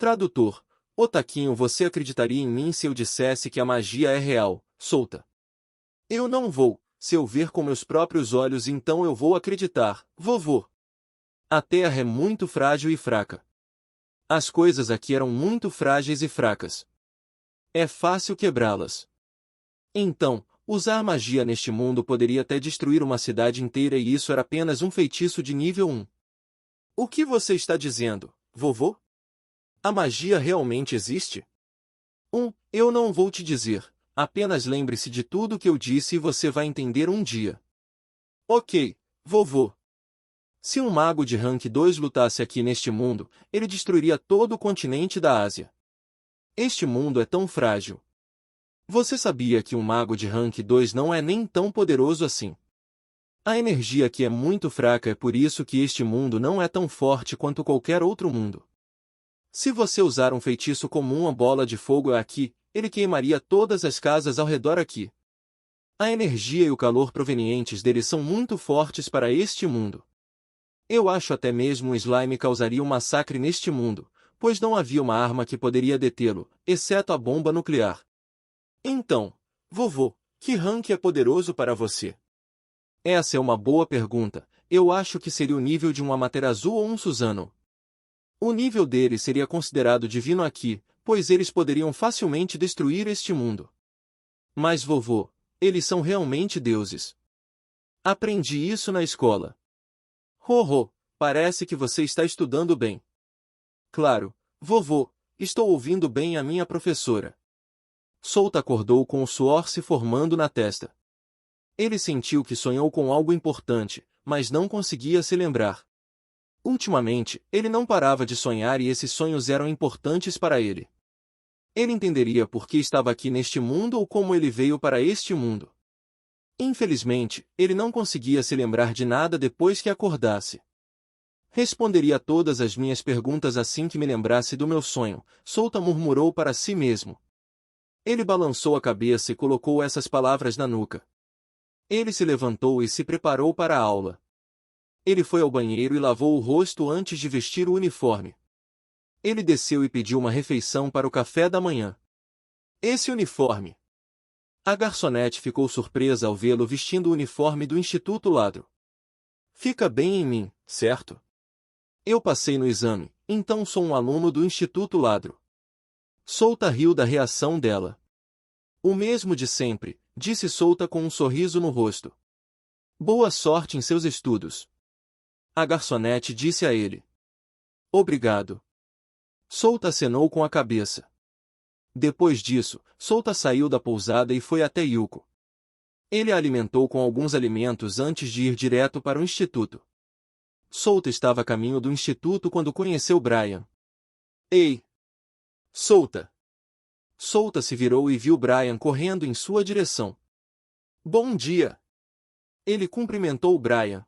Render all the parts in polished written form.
Tradutor: Otaquinho, você acreditaria em mim se eu dissesse que a magia é real, Souta? Eu não vou. Se eu ver com meus próprios olhos, então eu vou acreditar, vovô. A terra é muito frágil e fraca. As coisas aqui eram muito frágeis e fracas. É fácil quebrá-las. Então, usar magia neste mundo poderia até destruir uma cidade inteira, e isso era apenas um feitiço de nível 1. O que você está dizendo, vovô? A magia realmente existe? Eu não vou te dizer. Apenas lembre-se de tudo que eu disse e você vai entender um dia. Ok, vovô. Se um mago de rank 2 lutasse aqui neste mundo, ele destruiria todo o continente da Ásia. Este mundo é tão frágil. Você sabia que um mago de rank 2 não é nem tão poderoso assim? A energia aqui é muito fraca, é por isso que este mundo não é tão forte quanto qualquer outro mundo. Se você usar um feitiço comum, a bola de fogo é aqui, ele queimaria todas as casas ao redor aqui. A energia e o calor provenientes dele são muito fortes para este mundo. Eu acho até mesmo um slime causaria um massacre neste mundo, pois não havia uma arma que poderia detê-lo, exceto a bomba nuclear. Então, vovô, que rank é poderoso para você? Essa é uma boa pergunta. Eu acho que seria o nível de um Amaterasu ou um Suzano. O nível dele seria considerado divino aqui, pois eles poderiam facilmente destruir este mundo. Mas vovô, eles são realmente deuses. Aprendi isso na escola. Parece que você está estudando bem. Claro, vovô, estou ouvindo bem a minha professora. Souta acordou com o suor se formando na testa. Ele sentiu que sonhou com algo importante, mas não conseguia se lembrar. Ultimamente, ele não parava de sonhar e esses sonhos eram importantes para ele. Ele entenderia por que estava aqui neste mundo ou como ele veio para este mundo. Infelizmente, ele não conseguia se lembrar de nada depois que acordasse. Responderia a todas as minhas perguntas assim que me lembrasse do meu sonho, Souta murmurou para si mesmo. Ele balançou a cabeça e colocou essas palavras na nuca. Ele se levantou e se preparou para a aula. Ele foi ao banheiro e lavou o rosto antes de vestir o uniforme. Ele desceu e pediu uma refeição para o café da manhã. Esse uniforme! A garçonete ficou surpresa ao vê-lo vestindo o uniforme do Instituto Ladro. Fica bem em mim, certo? Eu passei no exame, então sou um aluno do Instituto Ladro. Souta riu da reação dela. O mesmo de sempre, disse Souta com um sorriso no rosto. Boa sorte em seus estudos. A garçonete disse a ele. Obrigado. Souta acenou com a cabeça. Depois disso, Souta saiu da pousada e foi até Yuko. Ele a alimentou com alguns alimentos antes de ir direto para o instituto. Souta estava a caminho do instituto quando conheceu Brian. Ei! Souta! Souta se virou e viu Brian correndo em sua direção. Bom dia! Ele cumprimentou Brian.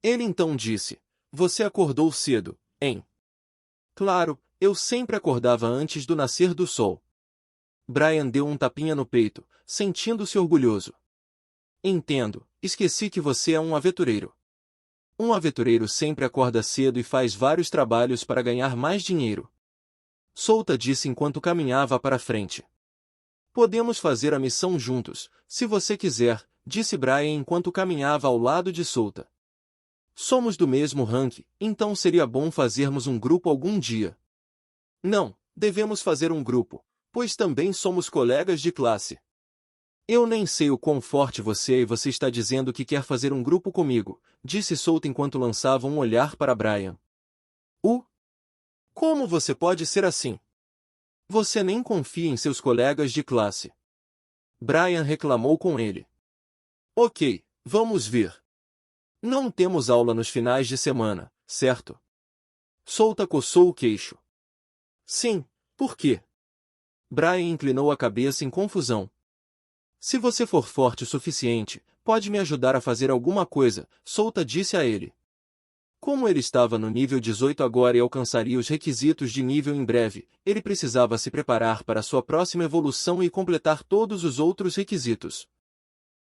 Ele então disse, você acordou cedo, hein? Claro, eu sempre acordava antes do nascer do sol. Brian deu um tapinha no peito, sentindo-se orgulhoso. Entendo, esqueci que você é um aventureiro. Um aventureiro sempre acorda cedo e faz vários trabalhos para ganhar mais dinheiro. Souta disse enquanto caminhava para frente. Podemos fazer a missão juntos, se você quiser, disse Brian enquanto caminhava ao lado de Souta. Somos do mesmo rank, então seria bom fazermos um grupo algum dia. Não, devemos fazer um grupo, pois também somos colegas de classe. Eu nem sei o quão forte você é e você está dizendo que quer fazer um grupo comigo, disse Souta enquanto lançava um olhar para Brian. Como você pode ser assim? Você nem confia em seus colegas de classe. Brian reclamou com ele. Ok, vamos ver. Não temos aula nos finais de semana, certo? Souta coçou o queixo. Sim, por quê? Brian inclinou a cabeça em confusão. Se você for forte o suficiente, pode me ajudar a fazer alguma coisa, Souta disse a ele. Como ele estava no nível 18 agora e alcançaria os requisitos de nível em breve, ele precisava se preparar para sua próxima evolução e completar todos os outros requisitos.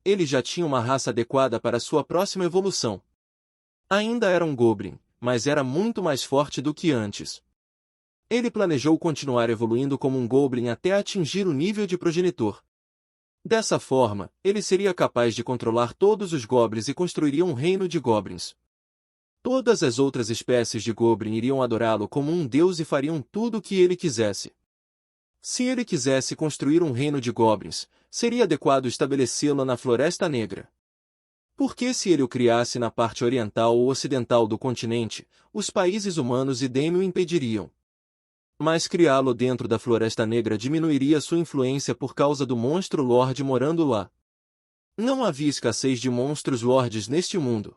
Ele já tinha uma raça adequada para sua próxima evolução. Ainda era um Goblin, mas era muito mais forte do que antes. Ele planejou continuar evoluindo como um Goblin até atingir o nível de progenitor. Dessa forma, ele seria capaz de controlar todos os Goblins e construiria um reino de Goblins. Todas as outras espécies de Goblin iriam adorá-lo como um deus e fariam tudo o que ele quisesse. Se ele quisesse construir um reino de Goblins, seria adequado estabelecê-lo na Floresta Negra. Porque se ele o criasse na parte oriental ou ocidental do continente, os países humanos e Demi o impediriam. Mas criá-lo dentro da Floresta Negra diminuiria sua influência por causa do monstro Lorde morando lá. Não havia escassez de monstros lordes neste mundo.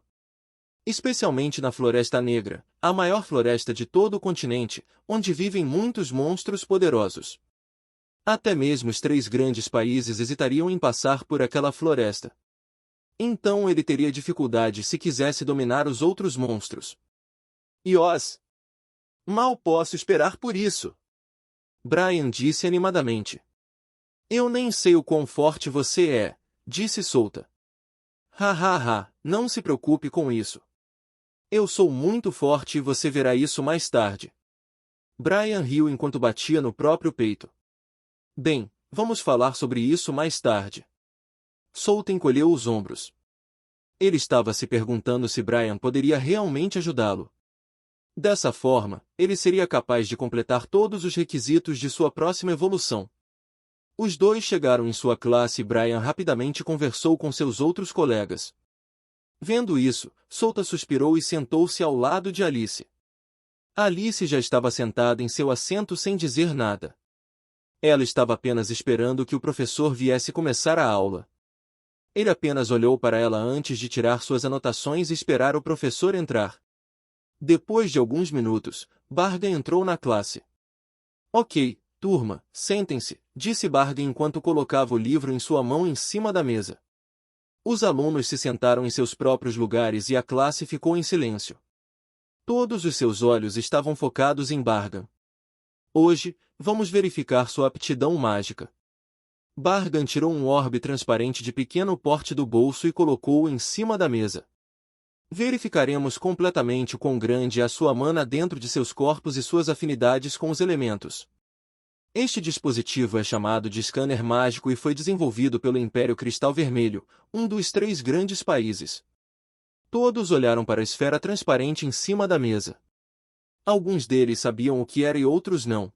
Especialmente na Floresta Negra, a maior floresta de todo o continente, onde vivem muitos monstros poderosos. Até mesmo os 3 grandes países hesitariam em passar por aquela floresta. Então ele teria dificuldade se quisesse dominar os outros monstros. Oz! Mal posso esperar por isso. Brian disse animadamente. Eu nem sei o quão forte você é, disse Solta. Não se preocupe com isso. Eu sou muito forte e você verá isso mais tarde. Brian riu enquanto batia no próprio peito. Bem, vamos falar sobre isso mais tarde. Solta encolheu os ombros. Ele estava se perguntando se Brian poderia realmente ajudá-lo. Dessa forma, ele seria capaz de completar todos os requisitos de sua próxima evolução. Os dois chegaram em sua classe e Brian rapidamente conversou com seus outros colegas. Vendo isso, Solta suspirou e sentou-se ao lado de Alice. Alice já estava sentada em seu assento sem dizer nada. Ela estava apenas esperando que o professor viesse começar a aula. Ele apenas olhou para ela antes de tirar suas anotações e esperar o professor entrar. Depois de alguns minutos, Barga entrou na classe. Ok, turma, sentem-se, disse Barga enquanto colocava o livro em sua mão em cima da mesa. Os alunos se sentaram em seus próprios lugares e a classe ficou em silêncio. Todos os seus olhos estavam focados em Bargan. Hoje, vamos verificar sua aptidão mágica. Bargan tirou um orbe transparente de pequeno porte do bolso e colocou-o em cima da mesa. Verificaremos completamente o quão grande é a sua mana dentro de seus corpos e suas afinidades com os elementos. Este dispositivo é chamado de scanner mágico e foi desenvolvido pelo Império Cristal Vermelho, um dos 3 grandes países. Todos olharam para a esfera transparente em cima da mesa. Alguns deles sabiam o que era e outros não.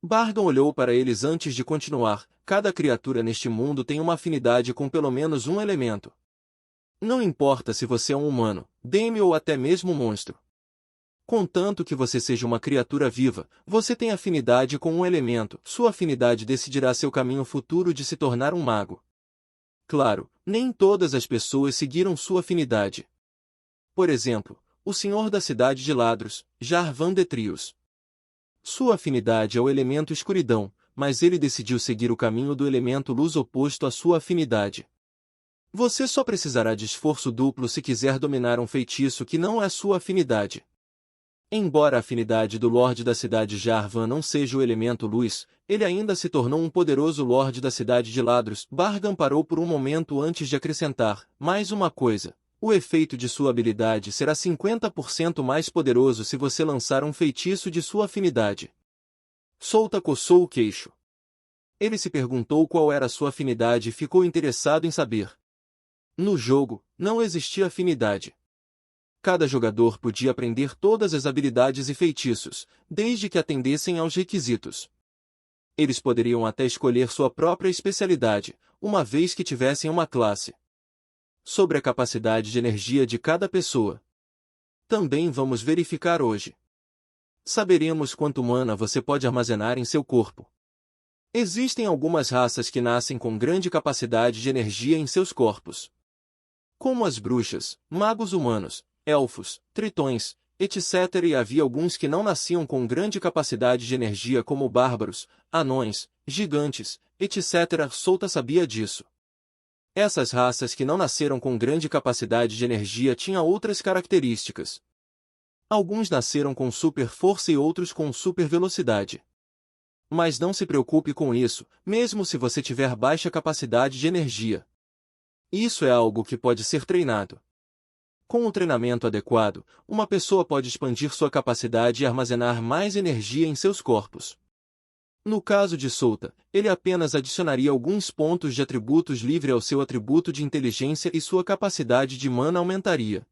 Bargan olhou para eles antes de continuar. Cada criatura neste mundo tem uma afinidade com pelo menos um elemento. Não importa se você é um humano, demi ou até mesmo um monstro. Contanto que você seja uma criatura viva, você tem afinidade com um elemento. Sua afinidade decidirá seu caminho futuro de se tornar um mago. Claro, nem todas as pessoas seguiram sua afinidade. Por exemplo, o senhor da cidade de Ladros, Jarvan Detrius. Sua afinidade é o elemento escuridão, mas ele decidiu seguir o caminho do elemento luz oposto à sua afinidade. Você só precisará de esforço duplo se quiser dominar um feitiço que não é sua afinidade. Embora a afinidade do Lorde da cidade Jarvan não seja o elemento luz, ele ainda se tornou um poderoso Lorde da cidade de Ladros. Bargan parou por um momento antes de acrescentar, mais uma coisa. O efeito de sua habilidade será 50% mais poderoso se você lançar um feitiço de sua afinidade. Solta coçou o queixo. Ele se perguntou qual era sua afinidade e ficou interessado em saber. No jogo, não existia afinidade. Cada jogador podia aprender todas as habilidades e feitiços, desde que atendessem aos requisitos. Eles poderiam até escolher sua própria especialidade, uma vez que tivessem uma classe. Sobre a capacidade de energia de cada pessoa. Também vamos verificar hoje. Saberemos quanto mana você pode armazenar em seu corpo. Existem algumas raças que nascem com grande capacidade de energia em seus corpos. Como as bruxas, magos humanos, elfos, tritões, etc. E havia alguns que não nasciam com grande capacidade de energia como bárbaros, anões, gigantes, etc. Solta sabia disso. Essas raças que não nasceram com grande capacidade de energia tinham outras características. Alguns nasceram com super força e outros com super velocidade. Mas não se preocupe com isso, mesmo se você tiver baixa capacidade de energia. Isso é algo que pode ser treinado. Com um treinamento adequado, uma pessoa pode expandir sua capacidade e armazenar mais energia em seus corpos. No caso de Souta, ele apenas adicionaria alguns pontos de atributos livre ao seu atributo de inteligência e sua capacidade de mana aumentaria.